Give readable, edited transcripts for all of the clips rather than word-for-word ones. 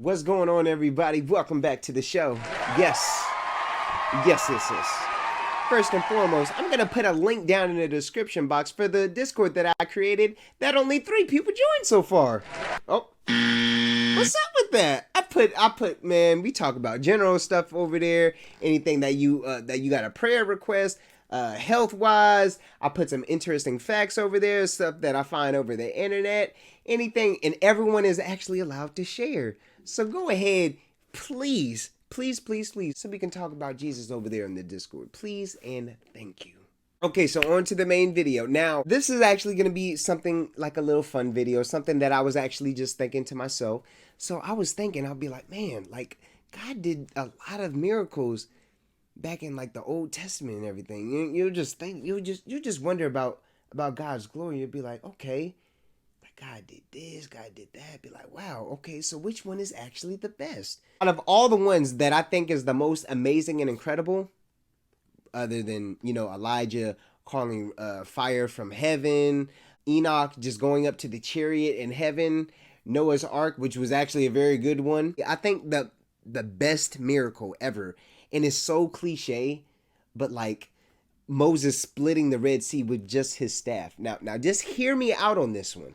What's going on, everybody? Welcome back to the show. Yes, yes. First and foremost, I'm going to put a link down in the description box for the Discord that I created that only 3 people joined so far. Oh, what's up with that? Man, we talk about general stuff over there. Anything that you got a prayer request, health wise. I put some interesting facts over there, stuff that I find over the internet. Anything, and everyone is actually allowed to share. So go ahead, please, so we can talk about Jesus over there in the Discord. Please and thank you. Okay, so on to the main video. Now, this is actually going to be something like a little fun video, something that I was actually just thinking to myself. So I was thinking, I'll be like, man, like God did a lot of miracles back in like the Old Testament and everything. You'll just think, you just wonder about God's glory. You'll be like, okay, God did this, God did that. Be like, wow, okay, so which one is actually the best? Out of all the ones that I think is the most amazing and incredible, other than, Elijah calling fire from heaven, Enoch just going up to the chariot in heaven, Noah's Ark, which was actually a very good one. I think the best miracle ever, and it's so cliche, but like Moses splitting the Red Sea with just his staff. Now just hear me out on this one.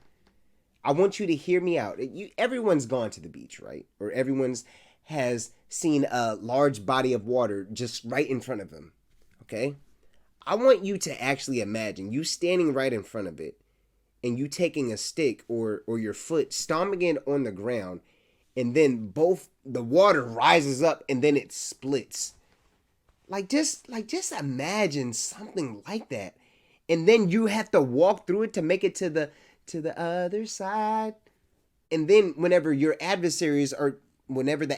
I want you to hear me out. Everyone's gone to the beach, right? Or everyone's has seen a large body of water just right in front of them, okay? I want you to actually imagine you standing right in front of it and you taking a stick or your foot, stomping it on the ground, and then both the water rises up and then it splits. Just imagine something like that. And then you have to walk through it to make it to the other side. And then whenever the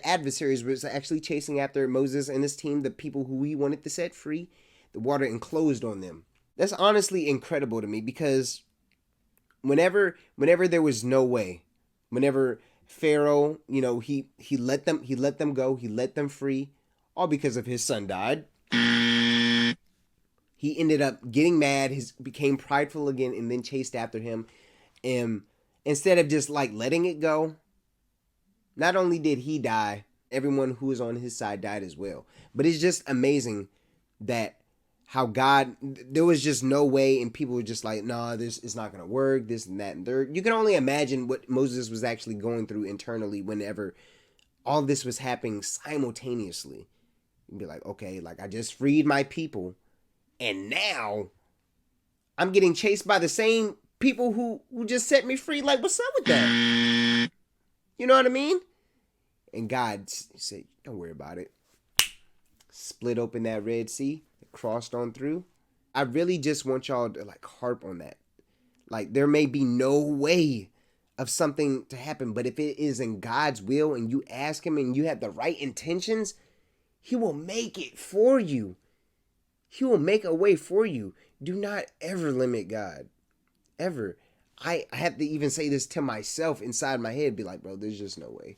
adversaries was actually chasing after Moses and his team, the people who he wanted to set free, the water enclosed on them. That's honestly incredible to me, because whenever there was no way, whenever Pharaoh, he let them go, he let them free, all because of his son died. He ended up getting mad, became prideful again, and then chased after him. And instead of just like letting it go, not only did he die, everyone who was on his side died as well. But it's just amazing that how God, there was just no way, and people were just like, nah, this is not going to work, this and that and third. You can only imagine what Moses was actually going through internally whenever all this was happening simultaneously. You'd be like, okay, like I just freed my people, and now I'm getting chased by the same people who just set me free. Like, what's up with that? You know what I mean? And God said, don't worry about it. Split open that Red Sea, crossed on through. I really just want y'all to like harp on that. Like, there may be no way of something to happen, but if it is in God's will and you ask him and you have the right intentions, he will make it for you. He will make a way for you. Do not ever limit God. Ever. I have to even say this to myself inside my head, be like, bro, there's just no way.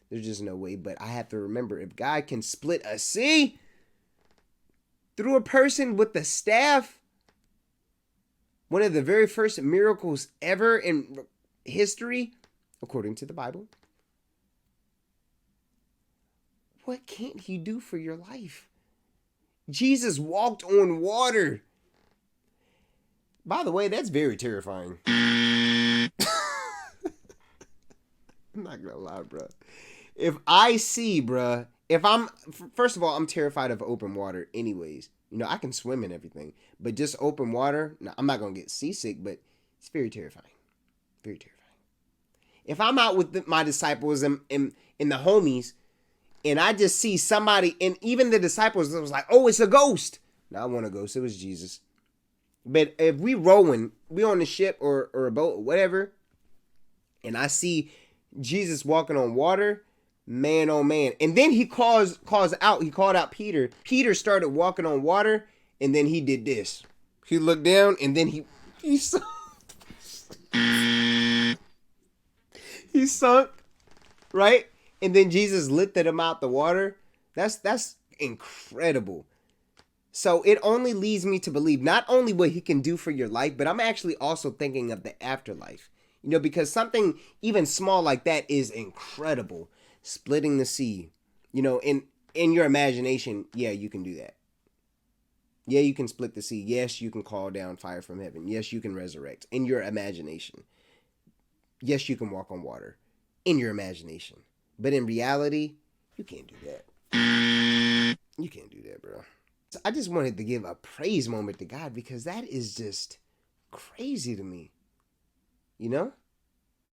There's just no way. But I have to remember, if God can split a sea through a person with the staff, one of the very first miracles ever in history, according to the Bible, what can't he do for your life? Jesus walked on water. By the way, that's very terrifying. I'm not gonna lie, bro. If I see, bro, first of all, I'm terrified of open water anyways. I can swim and everything, but just open water, no, I'm not gonna get seasick, but it's very terrifying. Very terrifying. If I'm out with my disciples and the homies, and I just see somebody, and even the disciples was like, oh, it's a ghost. No, I want a ghost. It was Jesus. But if we on the ship or a boat or whatever, and I see Jesus walking on water, man, oh man. And then he called out Peter. Peter started walking on water, and then he did this. He looked down, and then he sunk. He sunk, right? And then Jesus lifted him out the water. That's incredible. So it only leads me to believe not only what he can do for your life, but I'm actually also thinking of the afterlife. Because something even small like that is incredible. splitting the sea. You know, in your imagination, yeah, you can do that. Yeah, you can split the sea. Yes, you can call down fire from heaven. Yes, you can resurrect in your imagination. Yes, you can walk on water in your imagination. But in reality, you can't do that. You can't do that, bro. So I just wanted to give a praise moment to God because that is just crazy to me. You know?